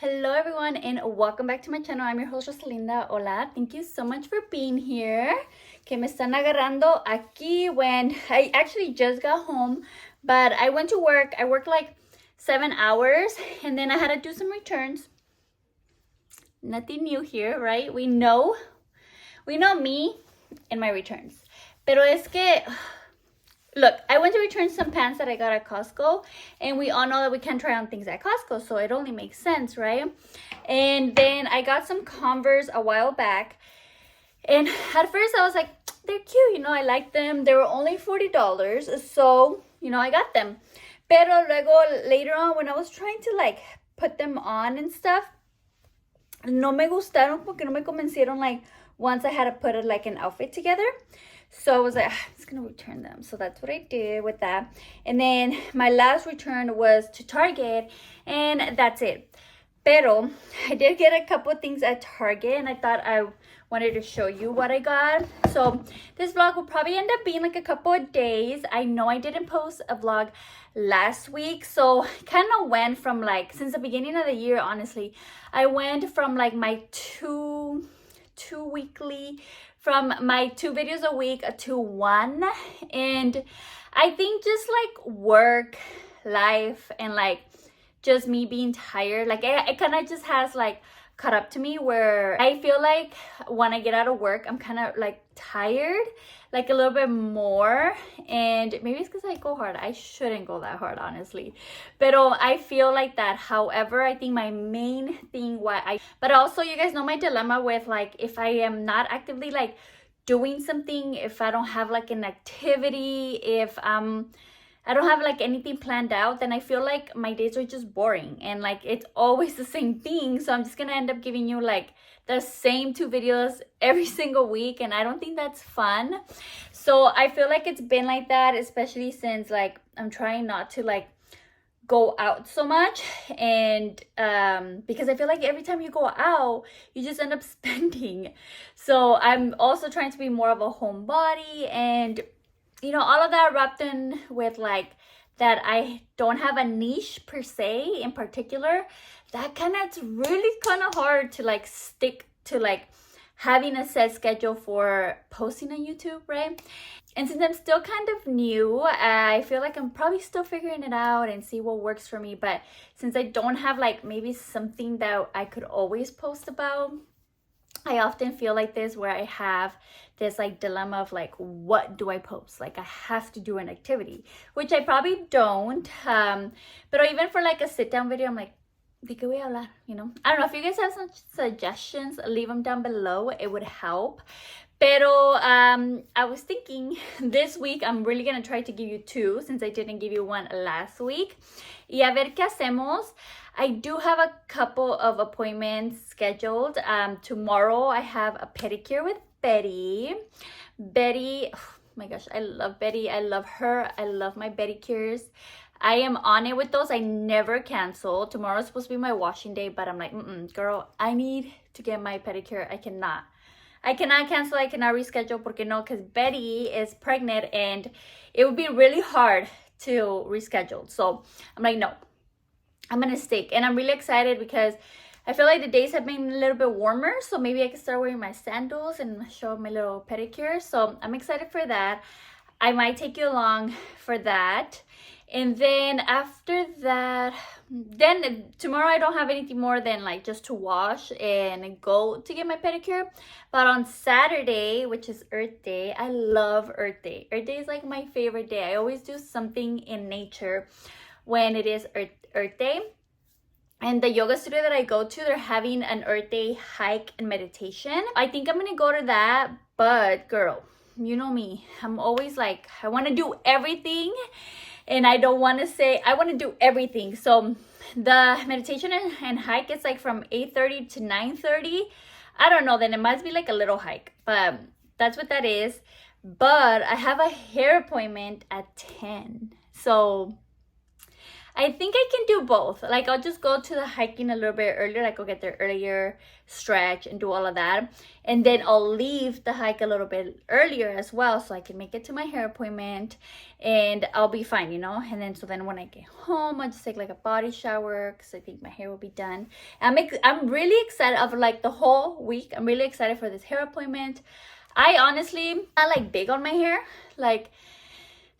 Hello everyone and welcome back to my channel. I'm your host Rosalinda. Hola, thank you so much for being here. Que me están agarrando aquí when I actually just got home, but I went to work. I worked like 7 hours and then I had to do some returns. Nothing new here, right? We know me and my returns. Pero es que look, I went to return some pants that I got at Costco, and we all know that we can't try on things at Costco, so it only makes sense, right? And then I got some Converse a while back, and at first I was like, they're cute, I like them. They were only $40, so, I got them. Pero luego, later on, when I was trying to, put them on and stuff, no me gustaron porque no me convencieron, once I had to put, an outfit together. So I was like, I'm just going to return them. So that's what I did with that. And then my last return was to Target, and that's it. Pero I did get a couple of things at Target, and I thought I wanted to show you what I got. So this vlog will probably end up being like a couple of days. I know I didn't post a vlog last week, so kind of went from since the beginning of the year, honestly, I went from my two weekly, from my 2 videos a week to 1. And I think just work, life, and just me being tired, it kind of just has caught up to me, where I feel like when I get out of work, I'm kind of tired, a little bit more. And maybe it's because I go hard. I shouldn't go that hard, honestly, but I feel like that. However, I think my main thing but also, you guys know my dilemma with if I am not actively doing something, if I don't have an activity, if I don't have anything planned out, then I feel like my days are just boring, and it's always the same thing. So I'm just gonna end up giving you the same 2 videos every single week, and I don't think that's fun. So I feel like it's been like that, especially since I'm trying not to go out so much, and because I feel like every time you go out, you just end up spending. So I'm also trying to be more of a homebody, and all of that wrapped in with that I don't have a niche per se in particular. That it's really kind of hard to stick to having a set schedule for posting on YouTube, right? And since I'm still kind of new, I feel like I'm probably still figuring it out and see what works for me. But since I don't have maybe something that I could always post about, I often feel like this, where I have this dilemma of what do I post? I have to do an activity, which I probably don't. But even for a sit down video, I'm ¿de qué voy a hablar? I don't know. If you guys have some suggestions, leave them down below. It would help. Pero I was thinking this week I'm really gonna try to give you 2, since I didn't give you 1 last week. Y a ver qué hacemos. I do have a couple of appointments scheduled. Tomorrow I have a pedicure with Betty. Betty, oh my gosh, I love Betty. I love her. I love my pedicures. I am on it with those. I never cancel. Tomorrow's supposed to be my washing day, but I'm girl, I need to get my pedicure. I cannot cancel. I cannot reschedule. Porque no? Because Betty is pregnant, and it would be really hard to reschedule. So I'm no, I'm gonna stick. And I'm really excited because I feel like the days have been a little bit warmer, so maybe I can start wearing my sandals and show my little pedicure. So I'm excited for that. I might take you along for that. And then after that, then tomorrow I don't have anything more than just to wash and go to get my pedicure. But on Saturday, which is Earth Day, I love Earth Day. Earth Day is my favorite day. I always do something in nature when it is Earth Day. And the yoga studio that I go to, they're having an Earth Day hike and meditation. I think I'm gonna go to that, but girl, you know me. I'm always I want to do everything, and I don't want to say I want to do everything. So the meditation and hike, it's from 8:30 to 9:30. I don't know, then it must be a little hike, but that's what that is. But I have a hair appointment at 10. So I think I can do both. Like, I'll just go to the hiking a little bit earlier. Like, I'll get there earlier, stretch, and do all of that. And then I'll leave the hike a little bit earlier as well, so I can make it to my hair appointment. And I'll be fine, you know? And then, so then when I get home, I'll just take, like, a body shower, because I think my hair will be done. I'm really excited of, like, the whole week. I'm really excited for this hair appointment. I honestly, not, like, big on my hair. Like,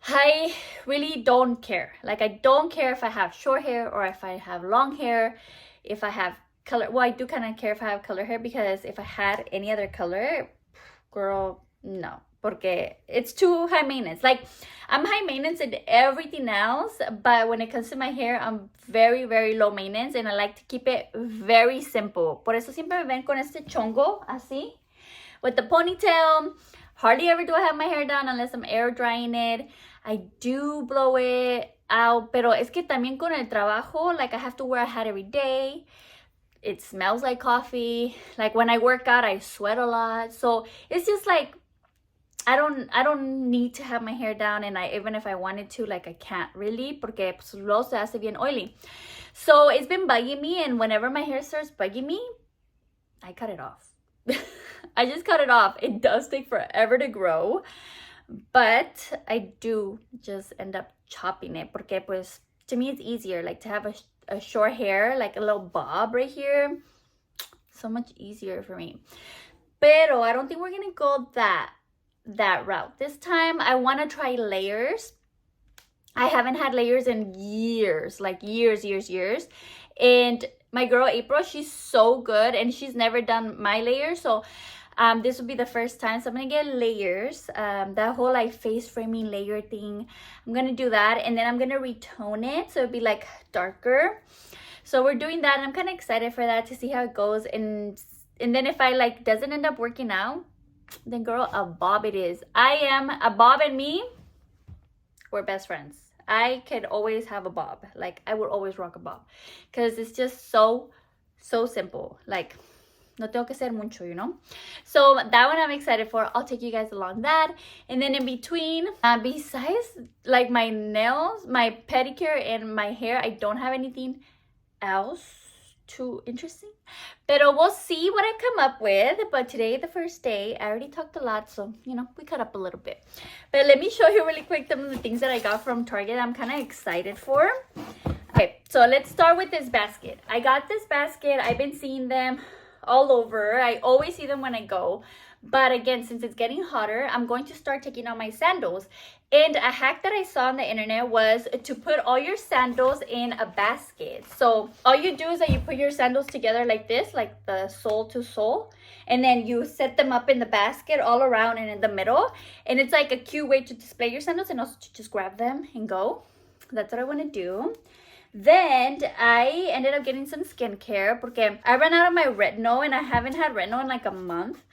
I really don't care. Like, I don't care if I have short hair or if I have long hair, if I have color. Well, I do kind of care if I have color hair, because if I had any other color, girl, no. Porque it's too high maintenance. Like, I'm high maintenance in everything else, but when it comes to my hair, I'm very, very low maintenance, and I like to keep it very simple. Por eso siempre me ven con este chongo, así, with the ponytail. Hardly ever do I have my hair down unless I'm air drying it. I do blow it out, pero es que también con el trabajo, like, I have to wear a hat every day. It smells like coffee. Like, when I work out, I sweat a lot. So it's just like, I don't need to have my hair down, and even if I wanted to, like, I can't really, porque pues, luego se hace bien oily. So it's been bugging me, and whenever my hair starts bugging me, I cut it off. I just cut it off. It does take forever to grow, but I do just end up chopping it, porque pues to me it's easier, like, to have a short hair, like a little bob right here. So much easier for me. Pero I don't think we're gonna go that route this time. I want to try layers. I haven't had layers in years, like years. And my girl April, she's so good, and she's never done my layers, so this will be the first time. So I'm gonna get layers, that whole like face framing layer thing. I'm gonna do that, and then I'm gonna retone it so it'll be like darker. So we're doing that, and I'm kind of excited for that, to see how it goes. And then if I like doesn't end up working out, then girl, a bob it is. A bob and me, we're best friends. I could always have a bob. Like, I would always rock a bob, because it's just so simple. Like, no tengo que hacer mucho, you know? So that one I'm excited for. I'll take you guys along that. And then in between, besides like my nails, my pedicure, and my hair, I don't have anything else too interesting. Pero we'll see what I come up with. But today, the first day, I already talked a lot, so, you know, we cut up a little bit. But let me show you really quick some of the things that I got from Target I'm kind of excited for. Okay, so let's start with this basket. I got this basket. I've been seeing them all over. I always see them when I go. But again, since it's getting hotter, I'm going to start taking out my sandals. And a hack that I saw on the internet was to put all your sandals in a basket. So all you do is that you put your sandals together like this, like the sole to sole. And then you set them up in the basket all around and in the middle. And it's like a cute way to display your sandals, and also to just grab them and go. That's what I want to do. Then I ended up getting some skincare, porque I ran out of my retinol, and I haven't had retinol in like a month.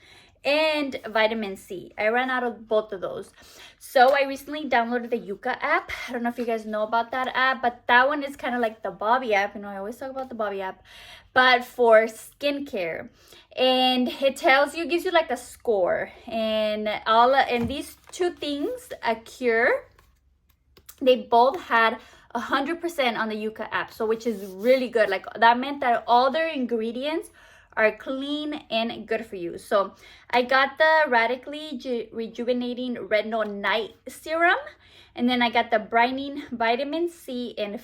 And vitamin C. I ran out of both of those. So I recently downloaded the Yuka app. I don't know if you guys know about that app, but that one is kind of like the Bobby app. You know, I always talk about the Bobby app, but for skincare. And it tells you, gives you like a score. And these two things, a cure, they both had 100% on the Yuka app. So which is really good. Like, that meant that all their ingredients are clean and good for you. So I got the Radically Rejuvenating Retinol Night Serum, and then I got the Brightening Vitamin C and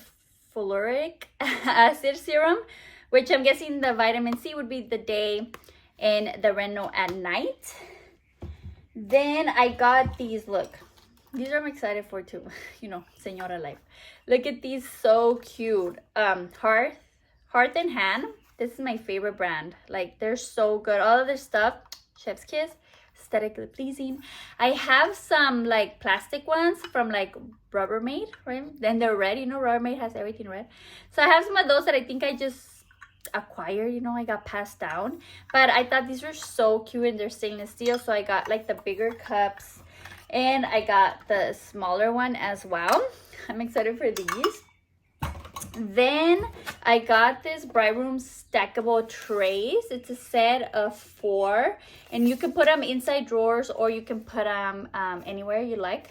Fuluric Acid Serum, which I'm guessing the vitamin C would be the day and the retinol at night. Then I got these, look. These I'm excited for too. You know, Señora life. Look at these, so cute. Hearth and Hand. This is my favorite brand. Like, they're so good. All of their stuff, chef's kiss, aesthetically pleasing. I have some like plastic ones from like Rubbermaid, right? Then they're red. You know, Rubbermaid has everything red. So I have some of those that I think I just acquired. You know, I got passed down. But I thought these were so cute, and they're stainless steel. So I got like the bigger cups, and I got the smaller one as well. I'm excited for these. Then I got this Bright Room stackable trays. It's a set of 4, and you can put them inside drawers, or you can put them anywhere you like.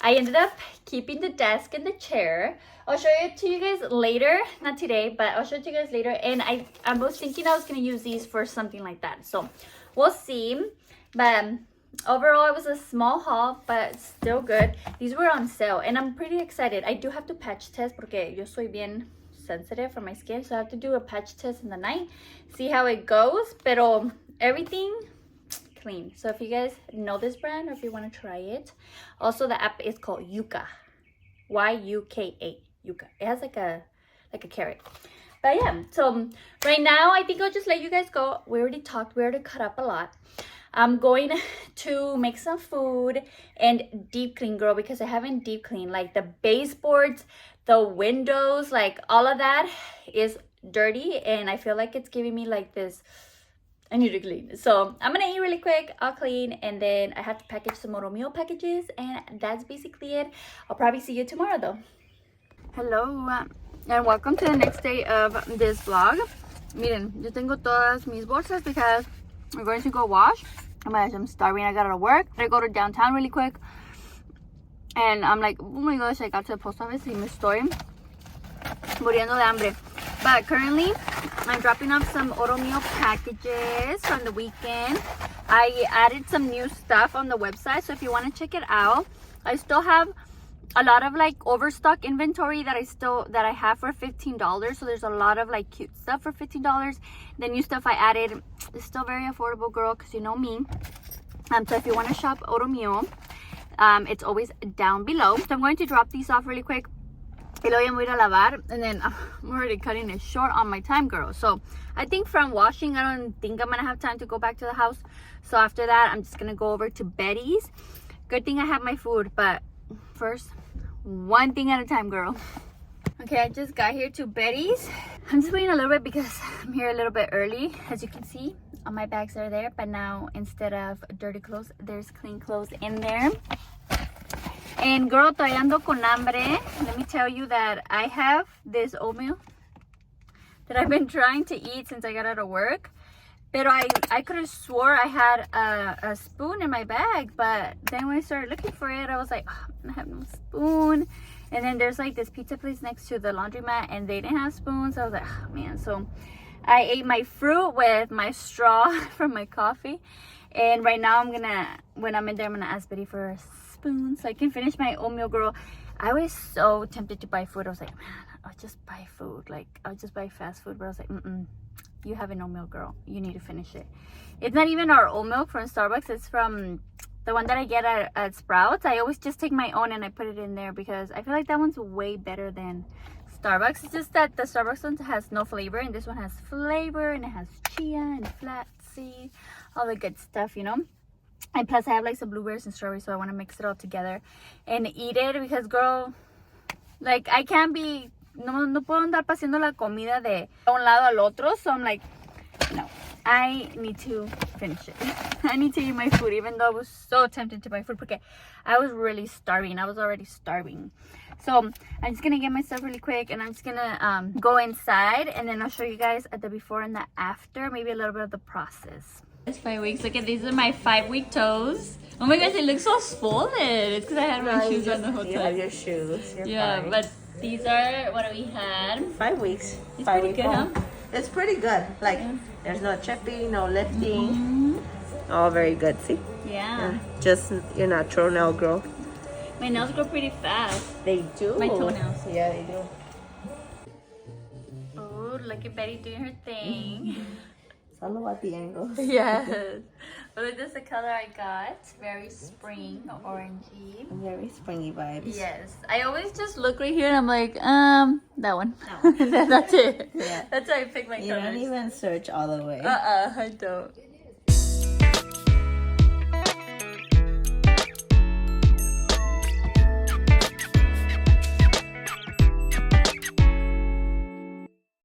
I ended up keeping the desk and the chair. I'll show it to you guys later. Not today, but I'll show it to you guys later. And I was thinking I was going to use these for something like that. So we'll see. But overall, it was a small haul, but still good. These were on sale, and I'm pretty excited. I do have to patch test porque yo soy bien sensitive for my skin, so I have to do a patch test in the night, see how it goes. Pero everything clean. So if you guys know this brand or if you want to try it, also the app is called Yuka, Yuka. Yuka. It has like a carrot. But yeah, so right now I think I'll just let you guys go. We already talked. We already cut up a lot. I'm going to make some food and deep clean, girl, because I haven't deep cleaned. Like the baseboards, the windows, like all of that is dirty, and I feel like it's giving me like this, I need to clean. So I'm gonna eat really quick, I'll clean, and then I have to package some Oro Mio packages, and that's basically it. I'll probably see you tomorrow though. Hello, and welcome to the next day of this vlog. Miren, yo tengo todas mis bolsas because we're going to go wash. I'm starving. I got out of work. I go to downtown really quick. And I'm like, oh my gosh, I got to the post office y me estoy muriendo de hambre. But currently, I'm dropping off some Oro Mio packages from the weekend. I added some new stuff on the website, so if you want to check it out, I still have a lot of like overstock inventory that I have for $15. So there's a lot of like cute stuff for $15. The new stuff I added is still very affordable, girl, because you know me. So if you want to shop Oro Mio, it's always down below. So I'm going to drop these off really quick. Y luego ya me voy a ir a lavar, and then I'm already cutting it short on my time, girl. So I think from washing, I don't think I'm gonna have time to go back to the house. So after that, I'm just gonna go over to Betty's. Good thing I have my food, but first, one thing at a time, girl. Okay, I just got here to Betty's. I'm just waiting a little bit because I'm here a little bit early. As you can see, all my bags are there, but now instead of dirty clothes, there's clean clothes in there. And girl, todavía ando con hambre. Let me tell you that I have this oatmeal that I've been trying to eat since I got out of work. But I could have swore I had a spoon in my bag, but then when I started looking for it, I was like, oh, I have no spoon. And then there's like this pizza place next to the laundromat, and they didn't have spoons. So I was like, oh man. So I ate my fruit with my straw from my coffee. And right now when I'm in there, I'm gonna ask Betty for a spoon so I can finish my oatmeal, girl. I was so tempted to buy food. I was like, man, I'll just buy food. Like, I'll just buy fast food. But I was like, you have an oat milk, girl. You need to finish it. It's not even our oat milk from Starbucks. It's from the one that I get at Sprouts. I always just take my own and I put it in there because I feel like that one's way better than Starbucks. It's just that the Starbucks one has no flavor, and this one has flavor, and it has chia and flaxseed, all the good stuff, you know. And plus I have like some blueberries and strawberries, so I want to mix it all together and eat it because, girl, like I can't be, no puedo andar pasando la comida de un lado al otro. So I'm like, no, I need to finish it. I need to eat my food, even though I was so tempted to buy food because I was really starving. I was already starving. So I'm just gonna get my stuff really quick, and I'm just gonna go inside, and then I'll show you guys at the before and the after, maybe a little bit of the process. It's 5 weeks. Look at, these are my 5-week toes. Oh my gosh, it looks so swollen. It's because I had my shoes on the whole time. You have your shoes. You're fine. But these are what we had. 5 weeks. It's 5 pretty weeks. good, huh? It's pretty good. Like, there's no chipping, no lifting. All very good. See? Yeah. Just your natural nail growth. My nails grow pretty fast. They do. My toenails. Yeah, they do. Oh, look at Betty doing her thing. It's all about the angles. Yes. But this is the color I got. Very spring, orangey. Very springy vibes. Yes. I always just look right here and I'm like, that one. That's it. Yeah. That's how I pick my colors. You don't even search all the way. I don't.